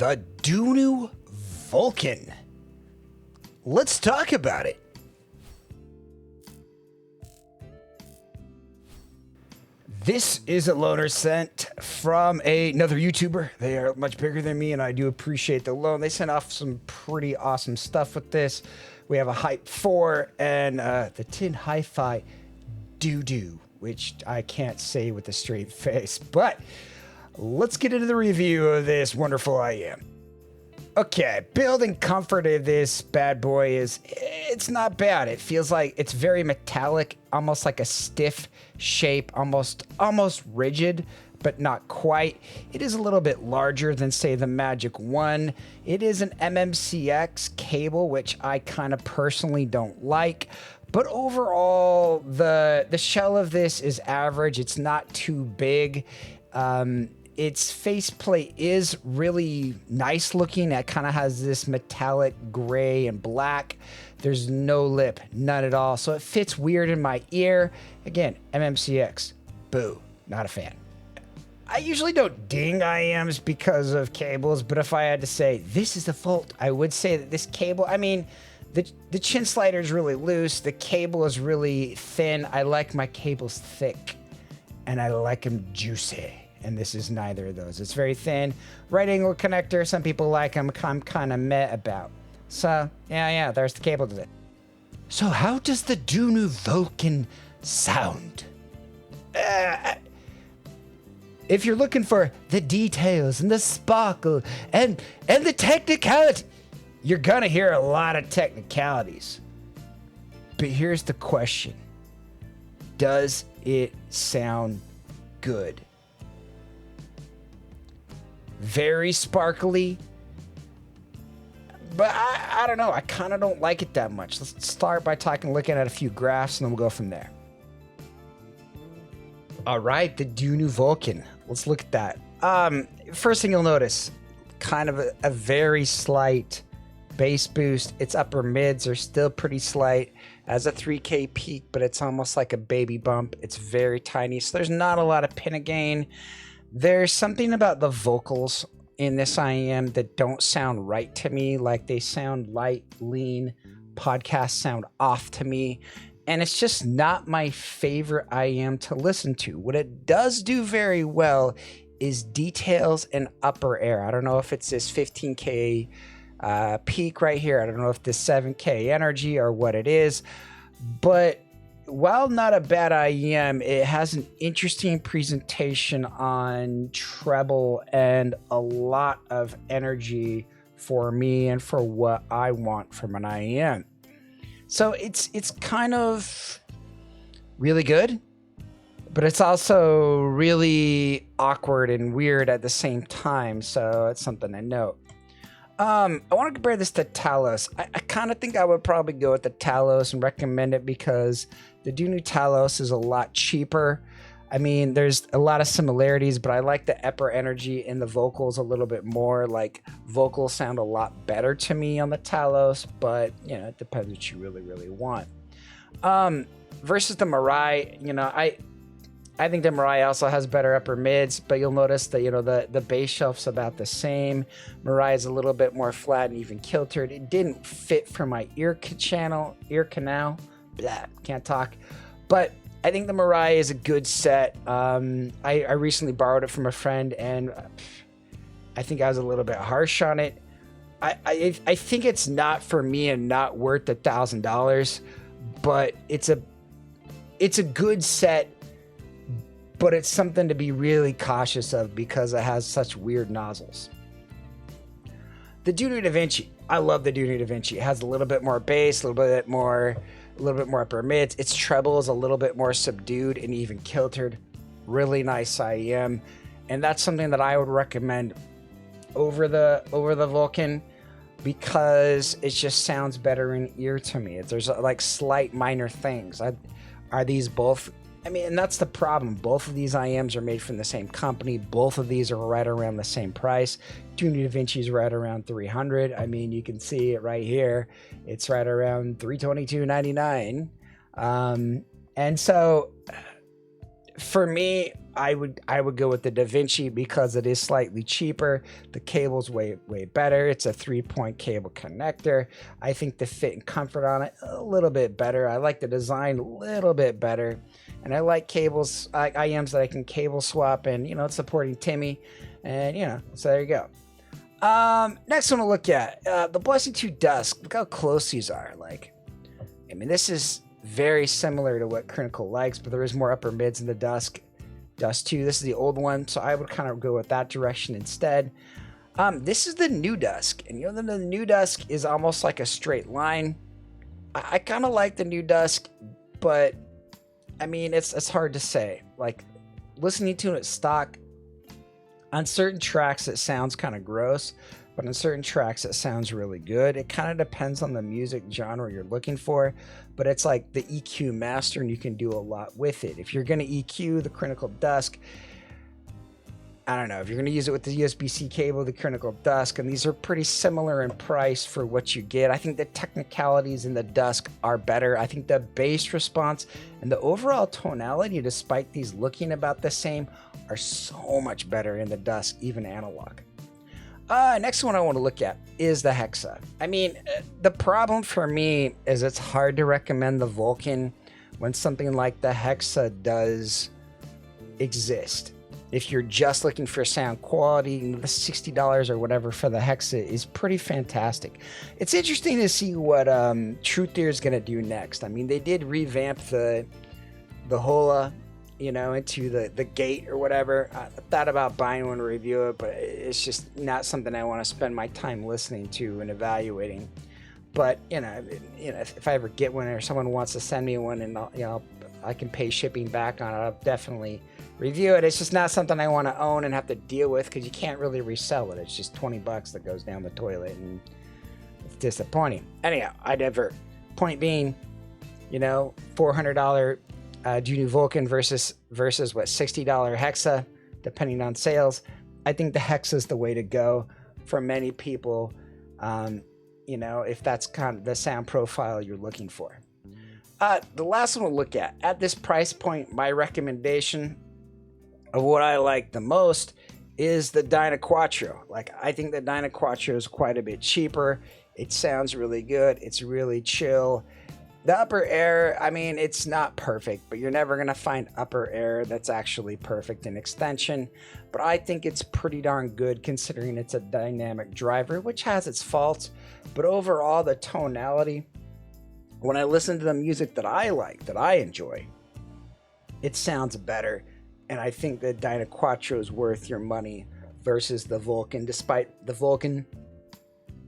the Dunu Vulkan. Let's talk about it. This is a loaner sent from another YouTuber. They are much bigger than me, and I do appreciate the loan. They sent off some pretty awesome stuff with this. We have a Hype 4 and the Tin Hi-Fi Doo-Doo, which I can't say with a straight face. But let's get into the review of this wonderful IM. Okay, build and comfort of this bad boy it's not bad. It feels like it's very metallic, almost like a stiff shape, almost rigid, but not quite. It is a little bit larger than, say, the Magic 1. It is an MMCX cable, which I kind of personally don't like. But overall, the shell of this is average. It's not too big. Its faceplate is really nice looking. It kind of has this metallic gray and black. There's no lip, none at all. So it fits weird in my ear. Again, MMCX, boo, not a fan. I usually don't ding IMs because of cables, but if I had to say this is the fault, I would say that this cable, I mean, the chin slider is really loose. The cable is really thin. I like my cables thick, and I like them juicy. And this is neither of those. It's very thin. Right angle connector. Some people like them. I'm kind of meh about. So, yeah, there's the cable to it. So how does the Dunu Vulkan sound? If you're looking for the details and the sparkle and the technicality, you're gonna hear a lot of technicalities. But here's the question. Does it sound good? Very sparkly, but I don't know. I kind of don't like it that much. Let's start by looking at a few graphs, and then we'll go from there. All right, the Dunu Vulkan. Let's look at that. First thing you'll notice, kind of a very slight bass boost. Its upper mids are still pretty slight. As a 3K peak, but it's almost like a baby bump. It's very tiny, so there's not a lot of pinna gain. There's something about the vocals in this IM that don't sound right to me. Like they sound light, lean. Podcasts sound off to me. And it's just not my favorite IM to listen to. What it does do very well is details and upper air. I don't know if it's this 15K peak right here. I don't know if this 7K energy or what it is. But while not a bad IEM, it has an interesting presentation on treble and a lot of energy for me and for what I want from an IEM. So it's kind of really good, but it's also really awkward and weird at the same time. So it's something to note. I want to compare this to Talos. I kind of think I would probably go with the Talos and recommend it because the Dunu Talos is a lot cheaper. I mean, there's a lot of similarities, but I like the upper energy in the vocals a little bit more. Like, vocals sound a lot better to me on the Talos, but, you know, it depends what you really, really want. Versus the Mirai, you know, I think the Mirai also has better upper mids, but you'll notice that, you know, the bass shelf's about the same. Mirai is a little bit more flat and even kiltered. It didn't fit for my ear canal. Blah, can't talk. But I think the Mirai is a good set. I recently borrowed it from a friend, and I think I was a little bit harsh on it. I think it's not for me and not worth $1,000, but it's a good set. But it's something to be really cautious of because it has such weird nozzles. The Dunu Da Vinci. I love the Dunu Da Vinci. It has a little bit more bass, a little bit more upper mids. Its treble is a little bit more subdued and even kiltered. Really nice IEM. And that's something that I would recommend over the Vulkan because it just sounds better in ear to me. There's like slight minor things. Are these both? I mean, and that's the problem. Both of these IMs are made from the same company. Both of these are right around the same price. Dunu Da Vinci is right around $300. I mean, you can see it right here. It's right around $322.99. And so For me, I would go with the Da Vinci because it is slightly cheaper. The cable's way better. It's a 3-point cable connector. I think the fit and comfort on it a little bit better. I like the design a little bit better, and I like cables, IMs that I can cable swap, and it's supporting Timmy, and so there you go. Next one to look at, the Blessing 2 Dusk. Look how close these are. This is very similar to what Critical likes, but there is more upper mids in the Dusk 2. This is the old one, so I would kind of go with that direction instead. This is the New Dusk, and the New Dusk is almost like a straight line. I kind of like the New Dusk, but it's hard to say. Listening to it stock, on certain tracks it sounds kind of gross, but on certain tracks it sounds really good. It kind of depends on the music genre you're looking for, but it's like the EQ master, and you can do a lot with it. If you're going to EQ the Critical Dusk, I don't know, if you're going to use it with the USB-C cable, the Critical Dusk, and these are pretty similar in price for what you get. I think the technicalities in the Dusk are better. I think the bass response and the overall tonality, despite these looking about the same, are so much better in the Dusk, even analog. Next one I want to look at is the Hexa. The problem for me is it's hard to recommend the Vulkan when something like the Hexa does exist. If you're just looking for sound quality, the $60 or whatever for the Hexa is pretty fantastic. It's interesting to see what Truth Ear is going to do next. They did revamp the Hola, into the gate or whatever. I thought about buying one to review it, but it's just not something I want to spend my time listening to and evaluating. But if I ever get one or someone wants to send me one, and I can pay shipping back on it, I'll definitely review it. It's just not something I want to own and have to deal with, because you can't really resell it. It's just $20 that goes down the toilet, and it's disappointing. Anyhow, I divert. Point being, $400 Dunu Vulkan versus what, $60 Hexa, depending on sales. I think the Hexa is the way to go for many people, if that's kind of the sound profile you're looking for. The last one we'll look at this price point, my recommendation of what I like the most is the Dyna Quattro. I think the Dyna Quattro is quite a bit cheaper. It sounds really good. It's really chill. The upper air, it's not perfect, but you're never going to find upper air that's actually perfect in extension. But I think it's pretty darn good, considering it's a dynamic driver, which has its faults. But overall, the tonality, when I listen to the music that I like, that I enjoy, it sounds better. And I think the Dyna Quattro is worth your money versus the Vulkan, despite the Vulkan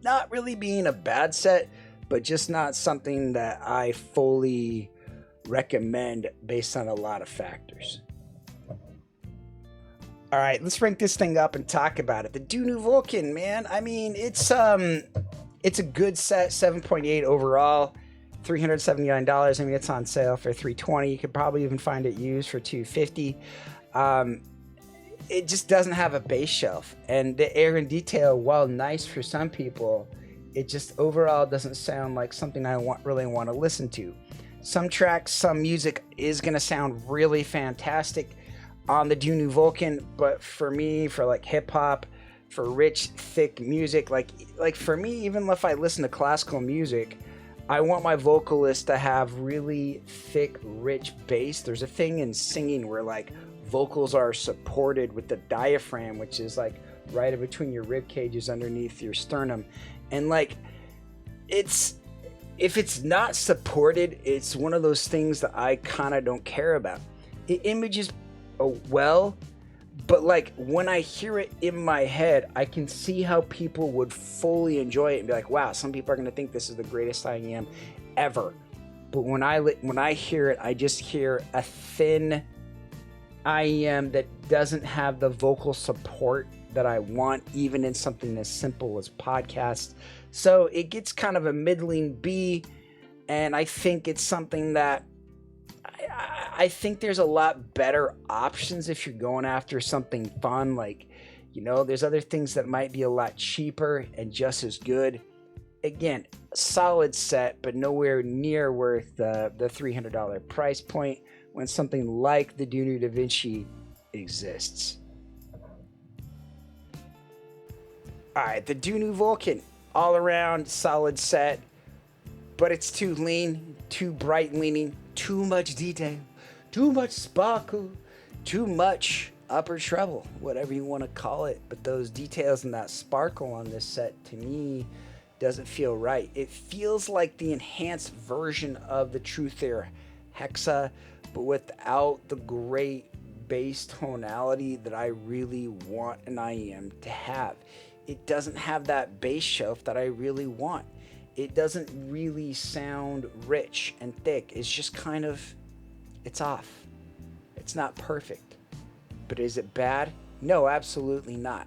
not really being a bad set, but just not something that I fully recommend based on a lot of factors. All right, let's rank this thing up and talk about it. The Dunu Vulkan, man. It's a good set, 7.8 overall, $379. It's on sale for $320. You could probably even find it used for $250. It just doesn't have a bass shelf, and the air and detail, while nice for some people, it just overall doesn't sound like something I really want to listen to. Some tracks, some music is going to sound really fantastic on the Dunu Vulkan, but for me, for hip hop, for rich, thick music, for me, even if I listen to classical music, I want my vocalist to have really thick, rich bass. There's a thing in singing where vocals are supported with the diaphragm, which is right in between your rib cages underneath your sternum. And if it's not supported, it's one of those things that I kind of don't care about. It images well, but when I hear it in my head, I can see how people would fully enjoy it and be like, wow, some people are going to think this is the greatest IEM ever. But when I hear it, I just hear a thin IEM that doesn't have the vocal support that I want, even in something as simple as podcasts. So it gets kind of a middling B, and I think it's something that I think there's a lot better options if you're going after something fun. There's other things that might be a lot cheaper and just as good. Again, solid set, but nowhere near worth the $300 price point. when something like the Dunu Da Vinci exists. Alright, the Dunu Vulkan, all around solid set, but it's too lean, too bright leaning, too much detail, too much sparkle, too much upper treble, whatever you want to call it. But those details and that sparkle on this set, to me, doesn't feel right. It feels like the enhanced version of the Truth Air Hexa, but without the great bass tonality that I really want an IEM to have. It doesn't have that bass shelf that I really want. It doesn't really sound rich and thick. It's just kind of, it's off. It's not perfect. But is it bad? No, absolutely not.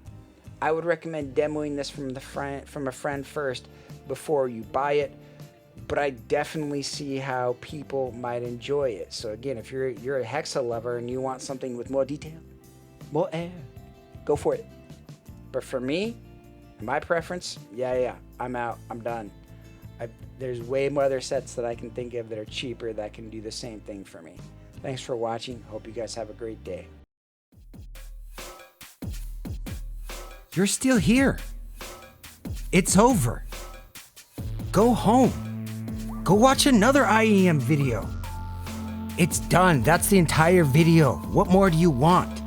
I would recommend demoing this from a friend first before you buy it. But I definitely see how people might enjoy it. So again, if you're a Hexa lover and you want something with more detail, more air, go for it. But for me, my preference, yeah, I'm out. I'm done. There's way more other sets that I can think of that are cheaper that can do the same thing for me. Thanks for watching. Hope you guys have a great day. You're still here. It's over. Go home. Go watch another IEM video. It's done. That's the entire video. What more do you want?